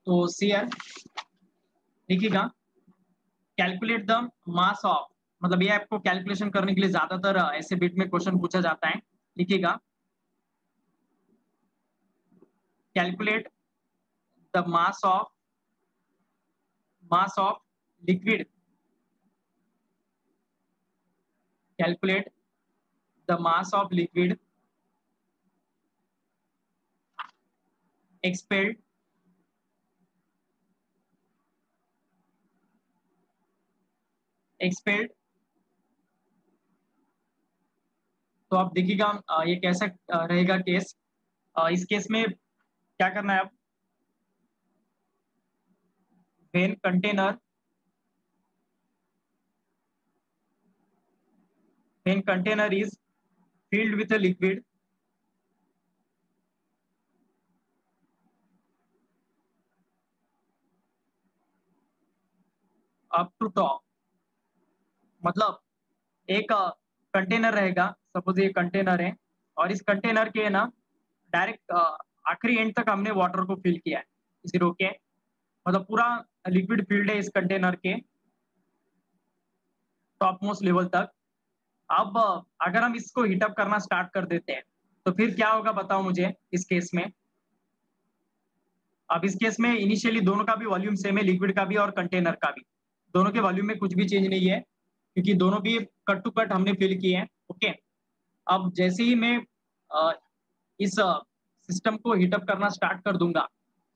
तो सीआर देखिएगा, calculate the mass of, मतलब ये आपको कैलकुलेशन करने के लिए ज्यादातर ऐसे बिट में क्वेश्चन पूछा जाता है। लिखिएगा, calculate the mass of liquid, calculate the mass of liquid expelled expelled। तो आप देखिएगा ये कैसा रहेगा केस। इस केस में क्या करना है, अब when container is filled with a liquid up to top, मतलब एक कंटेनर रहेगा, सपोज ये कंटेनर है और इस कंटेनर के ना डायरेक्ट आखिरी एंड तक हमने वाटर को फिल किया है, इसे रोके, मतलब पूरा लिक्विड फील्ड है इस कंटेनर के टॉप मोस्ट लेवल तक। अब अगर हम इसको हीटअप करना स्टार्ट कर देते हैं तो फिर क्या होगा बताओ मुझे इस केस में। अब इस केस में इनिशियली दोनों का भी वॉल्यूम सेम है, लिक्विड का भी और कंटेनर का भी, दोनों के वॉल्यूम में कुछ भी चेंज नहीं है क्योंकि दोनों भी कट टू कट हमने फिल किए हैं। ओके, अब जैसे ही मैं इस सिस्टम को हीटअप करना स्टार्ट कर दूंगा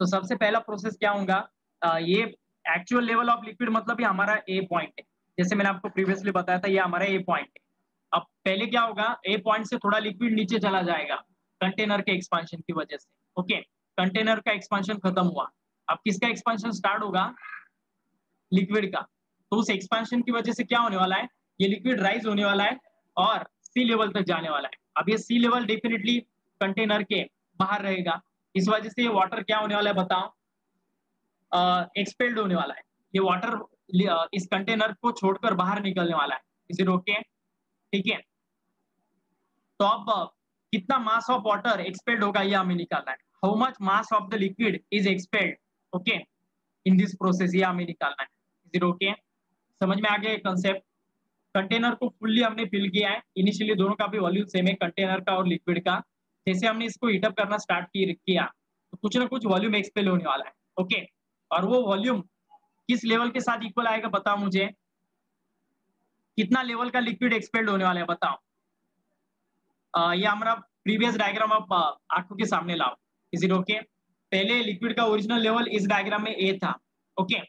तो सबसे पहला प्रोसेस क्या होगा, ये एक्चुअल लेवल ऑफ लिक्विड मतलब ये हमारा ए पॉइंट है, जैसे मैंने आपको प्रीवियसली बताया था ये हमारा ए पॉइंट है। अब पहले क्या होगा, ए पॉइंट से थोड़ा लिक्विड नीचे चला जाएगा कंटेनर के एक्सपांशन की वजह से। ओके, कंटेनर का एक्सपांशन खत्म हुआ, अब किसका एक्सपांशन स्टार्ट होगा, लिक्विड का। तो उस एक्सपांशन की वजह से क्या होने वाला है, ये लिक्विड राइज होने वाला है और सी लेवल तक जाने वाला है। अब ये सी लेवल डेफिनेटली कंटेनर के बाहर रहेगा, इस वजह से ये वाटर क्या होने वाला है बताओ, एक्सपेल्ड होने वाला है। ये वाटर इस कंटेनर को छोड़कर बाहर निकलने वाला है, इसे रोके। ठीक है, तो अब कितना मास ऑफ वाटर एक्सपेल्ड होगा ये हमें निकालना है, how much mass of the liquid is expelled. Okay, in this process ये हमें निकालना है, इज ओके। समझ में आ गया कंसेप्ट। कंटेनर को फुल्ली हमने फिल किया है, इनिशियली दोनों का भी वॉल्यूम सेम है, कंटेनर का और लिक्विड का। जैसे हमने इसको हीटअप करना स्टार्ट किया तो कुछ ना कुछ वॉल्यूम एक्सपेल होने वाला है। ओके, और वो वॉल्यूम किस लेवल के साथ इक्वल आएगा बताओ मुझे, कितना लेवल का लिक्विड एक्सपेल्ड होने वाला है बताओ। ये हमारा प्रीवियस डायग्राम आप आंखों के सामने लाओ, इज इट ओके। पहले लिक्विड का ओरिजिनल लेवल इस डायग्राम में ए था। ओके,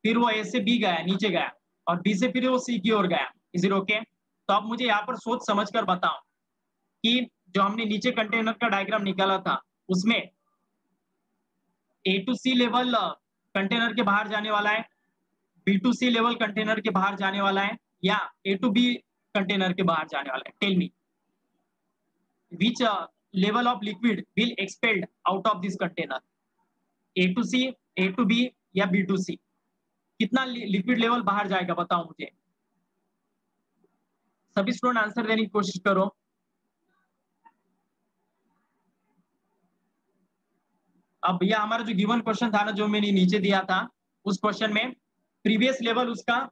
फिर वो ए से बी गया, नीचे गया, और बी से फिर वो सी की ओर गया, इज इट ओके। तो आप मुझे यहाँ पर सोच समझ कर बताओ कि जो हमने नीचे कंटेनर का डायग्राम निकाला था उसमें A to C level container के बाहर जाने वाला है, B to C level container के बाहर जाने वाला है, या ए टू बी कंटेनर के बाहर जाने वाला है। Tell me which level of liquid will expelled out of this container, A to C, A to B या B to C, कितना लिक्विड लेवल बाहर जाएगा बताओ मुझे। सभी स्टूडेंट आंसर देने की कोशिश करो। अब यह हमारा जो गिवन क्वेश्चन था ना, जो मैंने नीचे दिया था, उस क्वेश्चन में प्रीवियस लेवल उसका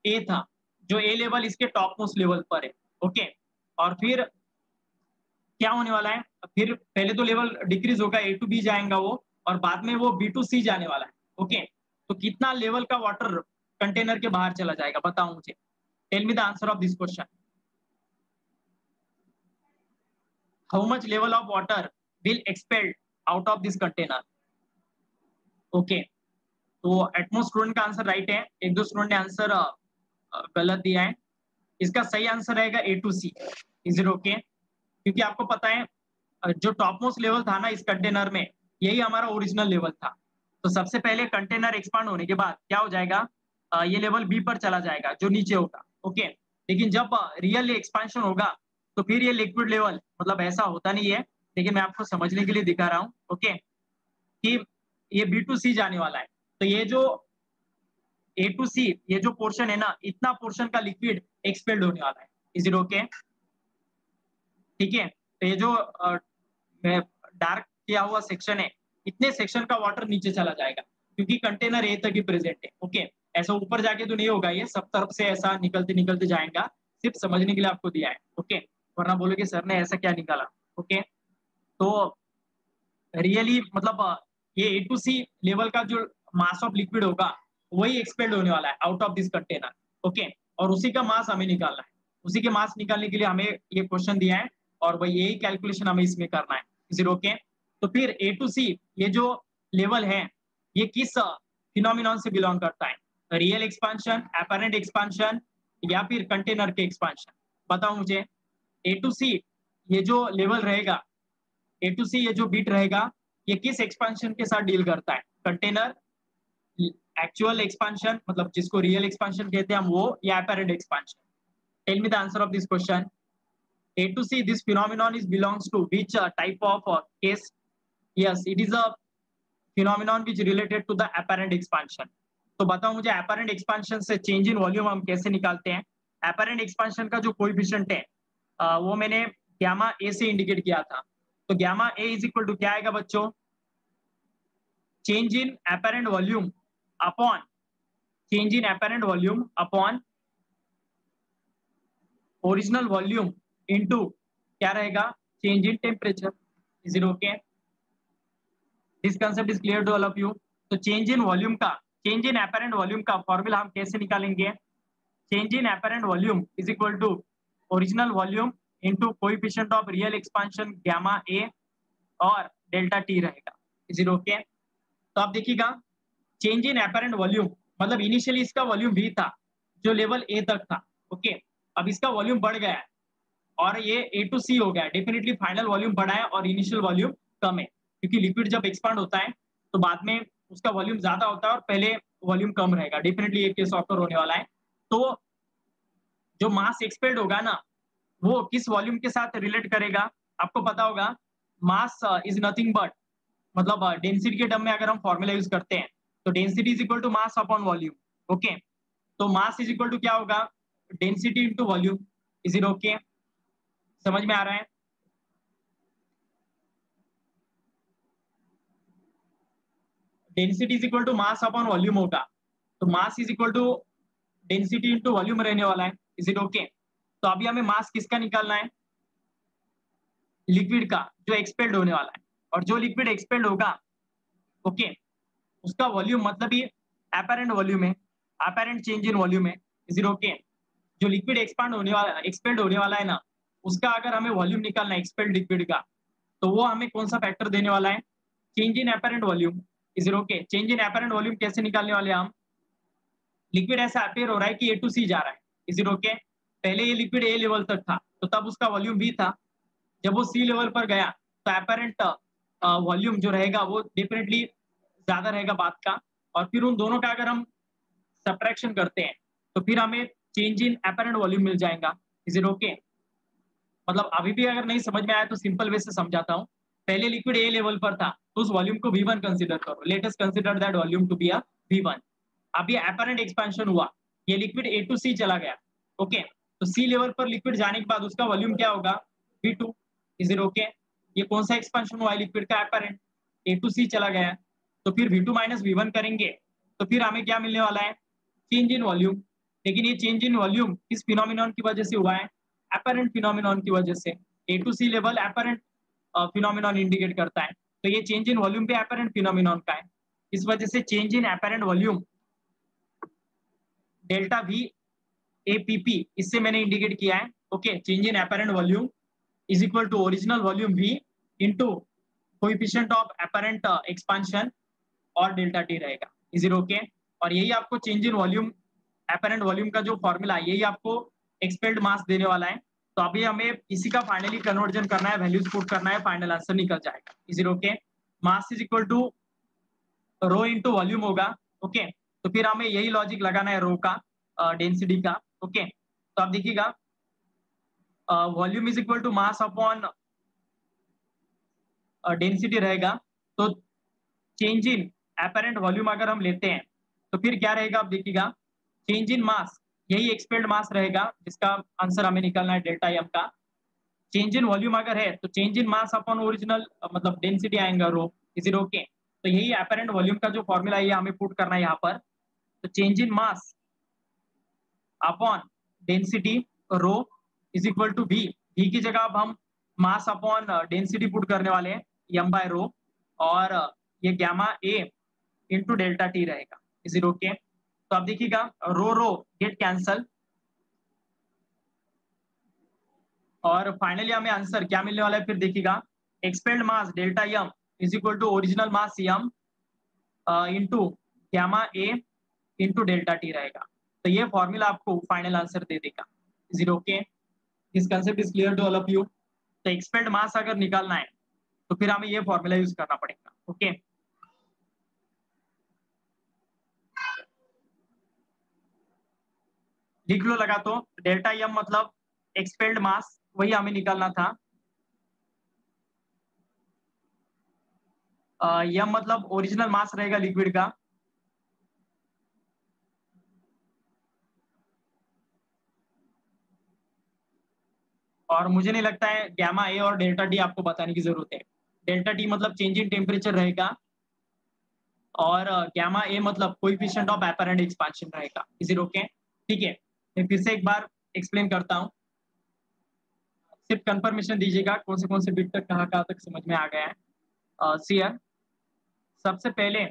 ए था, जो ए लेवल इसके टॉप मोस्ट लेवल पर है। ओके, और फिर क्या होने वाला है, फिर पहले तो लेवल डिक्रीज होगा, ए टू बी जाएगा वो, और बाद में वो बी टू सी जाने वाला है। ओके, तो कितना लेवल का वाटर कंटेनर के बाहर चला जाएगा बताओ मुझे। Tell me the answer of this question, how much level of water will expelled out of this container. Okay, तो एटमोस्ट स्टूडेंट का आंसर राइट है, एक दो स्टूडेंट ने आंसर गलत दिया है। इसका सही आंसर रहेगा A to C, is it okay. क्योंकि आपको पता है जो टॉप मोस्ट लेवल था ना इस कंटेनर में, यही हमारा ओरिजिनल लेवल था। तो सबसे पहले कंटेनर एक्सपांड होने के बाद क्या हो जाएगा, ये लेवल बी पर चला जाएगा जो नीचे होगा। ओके, लेकिन जब रियल एक्सपांशन होगा तो फिर ये लिक्विड लेवल, मतलब ऐसा होता नहीं है, लेकिन मैं आपको समझने के लिए दिखा रहा हूँ। ओके, कि ये बी टू सी जाने वाला है, तो ये जो ए टू सी ये जो पोर्शन है ना, इतना पोर्शन का लिक्विड एक्सपेल्ड होने वाला है, इज इट ओके। ठीक है, तो ये जो डार्क किया हुआ सेक्शन है, इतने सेक्शन का वाटर नीचे चला जाएगा क्योंकि कंटेनर ए तक ही प्रेजेंट है। ओके, ऐसा ऊपर जाके तो नहीं होगा, ये सब तरफ से ऐसा निकलते निकलते जाएगा, सिर्फ समझने के लिए आपको दिया है। ओके, वरना बोलोगे सर ने ऐसा क्या निकाला। ओके, तो रियली मतलब ये ए टू सी लेवल का जो मास ऑफ लिक्विड होगा वही एक्सपेल्ड होने वाला है out of this container. Okay, और उसी का मास हमें निकालना है, उसी के मास निकालने के लिए हमें ये क्वेश्चन दिया है और वही यही कैलकुलेशन हमें इसमें करना है। Is it okay? तो फिर ए टू सी ये जो लेवल है ये किस फिनोमिनॉन से बिलोंग करता है? रियल एक्सपांशन, अपैरेंट एक्सपांशन या फिर कंटेनर के एक्सपांशन? बताओ मुझे। ए टू सी ये जो लेवल रहेगा, ए टू सी ये जो बीट रहेगा, ये किस एक्सपांशन के साथ डील करता है? कंटेनर एक्चुअल एक्सपांशन मतलब जिसको रियल एक्सपांशन कहते हैं हम वो, या apparent expansion? Tell me the answer of this question. A to C, this phenomenon is belongs to which type of case? Yes, it is a phenomenon which related to the apparent expansion. तो बताओ मुझे apparent expansion से change in volume हम कैसे निकालते हैं? apparent expansion का जो कोएफिशिएंट है वो मैंने गामा A से इंडिकेट किया था। तो gamma A is equal to क्या आएगा बच्चों? Change in apparent volume upon change in apparent volume upon original volume into क्या रहेगा? Change in temperature. Is it okay? This concept is clear to all of you? तो change in volume का, change in apparent volume का formula हम कैसे निकालेंगे? Change in apparent volume is equal to original volume into coefficient of real expansion gamma ए और delta T रहेगा। Is it okay? तो आप देखिएगा चेंज इन अपैरेंट वॉल्यूम मतलब इनिशियली इसका वॉल्यूम भी था जो लेवल ए तक था। ओके, अब इसका वॉल्यूम बढ़ गया है और ये ए टू सी हो गया है। डेफिनेटली फाइनल वॉल्यूम बढ़ा है और इनिशियल वॉल्यूम कम है, क्योंकि लिक्विड जब एक्सपांड होता है तो बाद में उसका वॉल्यूम ज्यादा होता है और पहले वॉल्यूम कम रहेगा। डेफिनेटली ये केस ऑकर होने वाला है। तो जो मास एक्सपेल्ड होगा ना वो किस वॉल्यूम के साथ रिलेट करेगा? आपको पता होगा मास इज नथिंग बट मतलब डेंसिटी के टर्म में अगर हम फॉर्मूला यूज करते हैं तो density is equal to mass upon volume. Okay, तो मास इज इक्वल टू क्या होगा? Density into volume. Is it okay? समझ में आ रहा है? Density is equal to mass upon volume होगा, तो mass is equal to density into volume रहने वाला है। Is it okay? तो अभी हमें मास किसका निकालना है? लिक्विड का जो एक्सपेल्ड होने वाला है, और जो लिक्विड एक्सपेल्ड होगा ओके उसका वॉल्यूम मतलब ये अपैरेंट वॉल्यूम है, अपैरेंट चेंज इन वॉल्यूम है। Is it okay? जो लिक्विड एक्सपांड होने वाला, एक्सपेल्ड होने वाला है ना, उसका अगर हमें वॉल्यूम निकालना है एक्सपेल्ड लिक्विड का, तो वो हमें कौन सा फैक्टर देने वाला है? Change in apparent volume. Is it okay? Change in apparent volume कैसे निकालने वाले हम? लिक्विड ऐसा अपेयर हो रहा है कि ए टू सी जा रहा है। Is it okay? पहले ये लिक्विड ए लेवल तक था तो तब उसका वॉल्यूम भी था, जब वो सी लेवल पर गया तो अपैरेंट वॉल्यूम जो रहेगा वो डेफिनेटली ज्यादा रहेगा बात का, और फिर उन दोनों का अगर हम सब्ट्रैक्शन करते हैं तो फिर हमें चेंज इन अपैरेंट वॉल्यूम मिल जाएगा। Is it okay? मतलब अभी भी अगर नहीं समझ में आया तो सिंपल वे से समझाता हूँ। पहले लिक्विड ए लेवल पर था तो उस वॉल्यूम को V1 कंसीडर करो। Let us consider that volume to be a V1। अब ये अपैरेंट एक्सपेंशन हुआ, ये लिक्विड ए टू सी चला गया। ओके, तो सी लेवल पर लिक्विड जाने के बाद उसका वॉल्यूम क्या होगा? V2। Is it okay? ये कौन सा एक्सपेंशन हुआ है लिक्विड का? अपैरेंट। ए टू सी चला गया, तो फिर V2 माइनस V1 करेंगे तो फिर हमें क्या मिलने वाला है? Change in volume. लेकिन ये चेंज इन वॉल्यूम किस फिनोमिनॉन की वजह से हुआ है? अपैरेंट फिनोमिनॉन की वजह से। A to C level apparent phenomenon indicate करता है, तो ये चेंज इन वॉल्यूम भी अपैरेंट फिनोमिनॉन का है। इस वजह से change in apparent volume delta V APP इससे मैंने इंडिकेट किया है। Okay, change in apparent volume is equal to original volume V into coefficient of apparent expansion और डेल्टा T रहेगा। Is it okay? और यही आपको change in volume, apparent volume का जो फॉर्मूला है यही आपको एक्सपेल्ड मास देने वाला है। तो अभी हमें इसी का फाइनली कन्वर्जन करना है, वैल्यूज पुट करना है, फाइनल आंसर निकल जाएगा। Is it okay? Mass is equal to rho into volume होगा। ओके, तो फिर हमें यही लॉजिक लगाना है रो का, डेंसिटी का। ओके, तो आप देखिएगा volume is equal to mass upon density रहेगा। तो चेंज इन अपैरेंट वॉल्यूम अगर हम लेते हैं तो फिर क्या रहेगा? आप देखिएगा चेंज इन मास यही एक्सपेल्ड मास रहेगा जिसका आंसर हमें निकालना है डेल्टा एम का। चेंज इन वॉल्यूम अगर है तो change in mass upon original मतलब डेंसिटी आएगा रो। Is it okay? तो यही एपरेंट वॉल्यूम का जो फॉर्मूला है ये हमें पुट करना है यहाँ पर। तो change in mass upon density rho is equal to V. V की जगह अब हम मास अपॉन डेंसिटी पुट करने वाले हैं, एम बाय रो, और ये gamma A into delta T रहेगा। Is it okay? तो अब देखिएगा रो रो गेट कैंसल, और फाइनली हमें आंसर क्या मिलने वाला है फिर देखिएगा, expelled mass delta M is equal to original mass M into gamma A into delta T रहेगा। तो ये फॉर्मूला आपको फाइनल आंसर दे देगा। Is it okay? This concept is clear to all of you? तो एक्सपेल्ड मास अगर निकालना है तो फिर हमें ये फॉर्मूला यूज करना पड़ेगा। ओके, लिख लो लगा। तो डेल्टा एम मतलब एक्सपेल्ड मास, वही हमें निकालना था। एम मतलब ओरिजिनल मास रहेगा लिक्विड का, और मुझे नहीं लगता है गैमा ए और डेल्टा टी आपको बताने की जरूरत है। डेल्टा टी मतलब चेंज इन टेम्परेचर रहेगा, और गैमा ए मतलब कोएफिशिएंट ऑफ एपरेंट एक्सपांशन रहेगा। Is it okay? ठीक है, मैं फिर से एक बार एक्सप्लेन करता हूँ, सिर्फ कंफर्मेशन दीजिएगा कौन से बिट तक कहाँ तक समझ में आ गया है। सीयर, सबसे पहले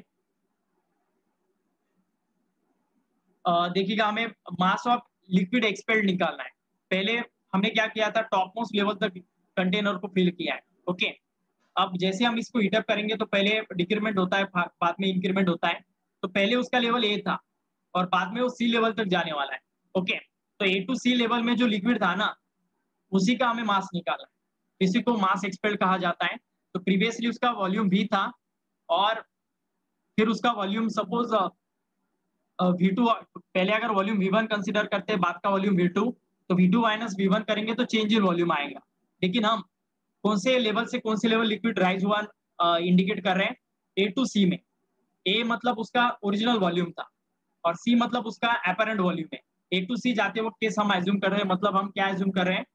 देखिएगा हमें मास ऑफ लिक्विड एक्सपेल्ड निकालना है। पहले हमने क्या किया था, टॉप मोस्ट लेवल तक कंटेनर को फिल किया है। ओके, अब जैसे हम इसको हीटअप करेंगे तो पहले डिक्रीमेंट होता है, बाद में इंक्रीमेंट होता है। तो पहले उसका लेवल ए था और बाद में वो सी लेवल तक जाने वाला है। ओके, तो ए टू सी लेवल में जो लिक्विड था ना, उसी का हमें मास निकालना है, इसी को मास एक्सपेल्ड कहा जाता है। तो प्रीवियसली उसका वॉल्यूम भी था, और फिर उसका वॉल्यूम सपोज V2, पहले अगर वॉल्यूम V1 कंसीडर करते हैं, बाद का वॉल्यूम V2, तो V2 माइनस V1 करेंगे तो चेंज इन वॉल्यूम आएगा। लेकिन हम कौन से लेवल से कौन से लेवल लिक्विड राइज हुआ इंडिकेट कर रहे हैं, ए टू सी में। ए मतलब उसका ओरिजिनल वॉल्यूम था, और सी मतलब उसका एपरेंट वॉल्यूम है। ए टू सी जाते वक्त केस हम एज्यूम कर रहे हैं, मतलब हम क्या एज्यूम कर रहे हैं,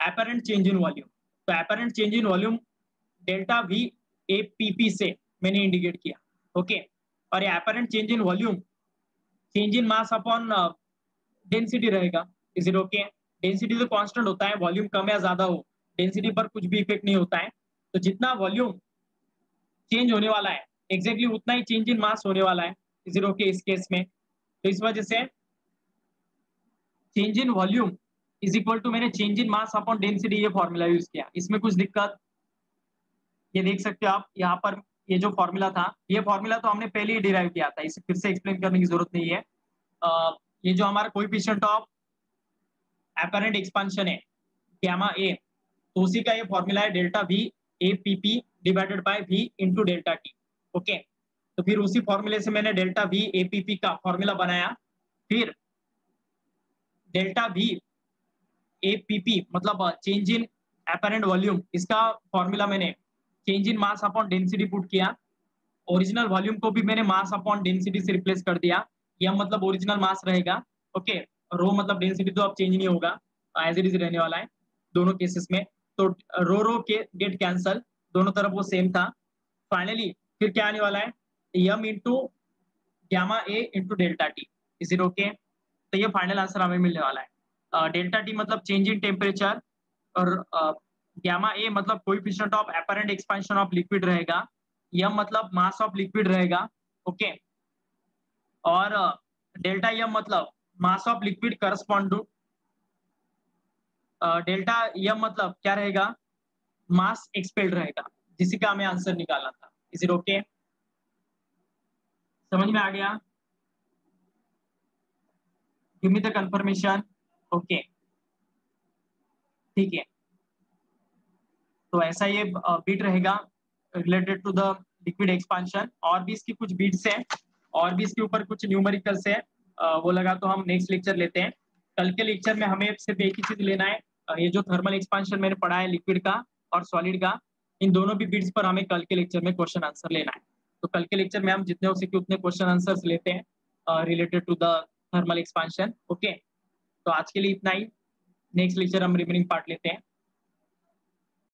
एपरेंट चेंज इन वॉल्यूम। तो apparent change in volume delta V A P P से मैंने इंडिकेट किया। ओके, और ये apparent change in volume change in mass upon density रहेगा। Is it okay? डेंसिटी तो कांस्टेंट होता है, वॉल्यूम कम या ज्यादा हो, डेंसिटी पर कुछ भी इफेक्ट नहीं होता है। तो जितना वॉल्यूम चेंज होने वाला है एग्जैक्टली उतना ही चेंज इन मास होने वाला है। इज इट ओके इस केस में? तो इस वजह से change in volume is equal to, मैंने change in mass upon density ये फॉर्मूला यूज किया। इसमें कुछ दिक्कत, ये देख सकते हो आप यहाँ पर, ये जो फॉर्मूला था, ये फॉर्मूला तो हमने पहले ही डिराइव किया था, इसे फिर से एक्सप्लेन करने की जरूरत नहीं है। ये जो हमारा कोएफिशिएंट ऑफ एपरेंट एक्सपांशन है गैमा ए, तो उसी का ये फॉर्मूला है delta V A P P divided by V into delta T. Okay, तो फिर उसी फॉर्मूले से मैंने delta V A P P का फॉर्मूला बनाया। फिर delta V A P P मतलब चेंज इन एपरेंट वॉल्यूम, इसका फॉर्मूला मैंने change in mass upon density put किया। ओरिजिनल वॉल्यूम को भी मैंने मास अपॉन डेंसिटी से रिप्लेस कर दिया। यह मतलब ओरिजिनल मास रहेगा। ओके, रो मतलब डेंसिटी तो अब चेंज नहीं होगा, एज इट इज रहने वाला है दोनों केसेस में। तो रो रो के गेट कैंसल, दोनों तरफ वो सेम था। फाइनली फिर क्या आने वाला है, m into gamma A into delta T. Is it okay? तो ये फाइनल आंसर हमें मिलने वाला है। डेल्टा टी मतलब चेंज इन टेम्परेचर, और गैमा ए मतलब coefficient of apparent expansion of liquid रहेगा, यम मतलब मास ऑफ लिक्विड रहेगा। ओके, और डेल्टा यम मतलब mass of liquid correspond to delta m मतलब क्या रहेगा, मास एक्सपेल्ड रहेगा, जिसी का हमें आंसर निकालना था। Is it okay? समझ में आ गया? Give me the confirmation. Okay, ठीक है। तो ऐसा ये बीट रहेगा related to the liquid expansion. और भी इसकी कुछ बीट्स हैं, और भी इसके ऊपर कुछ न्यूमेरिकल्स है, वो लगा तो हम नेक्स्ट लेक्चर लेते हैं। कल के लेक्चर में हमें सिर्फ एक ही चीज लेना है, ये जो थर्मल एक्सपांशन मैंने पढ़ा है लिक्विड का और सॉलिड का, इन दोनों भी बीट्स पर हमें कल के लेक्चर में क्वेश्चन आंसर लेना है। तो कल के लेक्चर में हम जितने हो सके उतने क्वेश्चन आंसर्स लेते हैं related to the thermal expansion. Okay, तो आज के लिए इतना ही, नेक्स्ट लेक्चर हम रिमेनिंग पार्ट लेते हैं।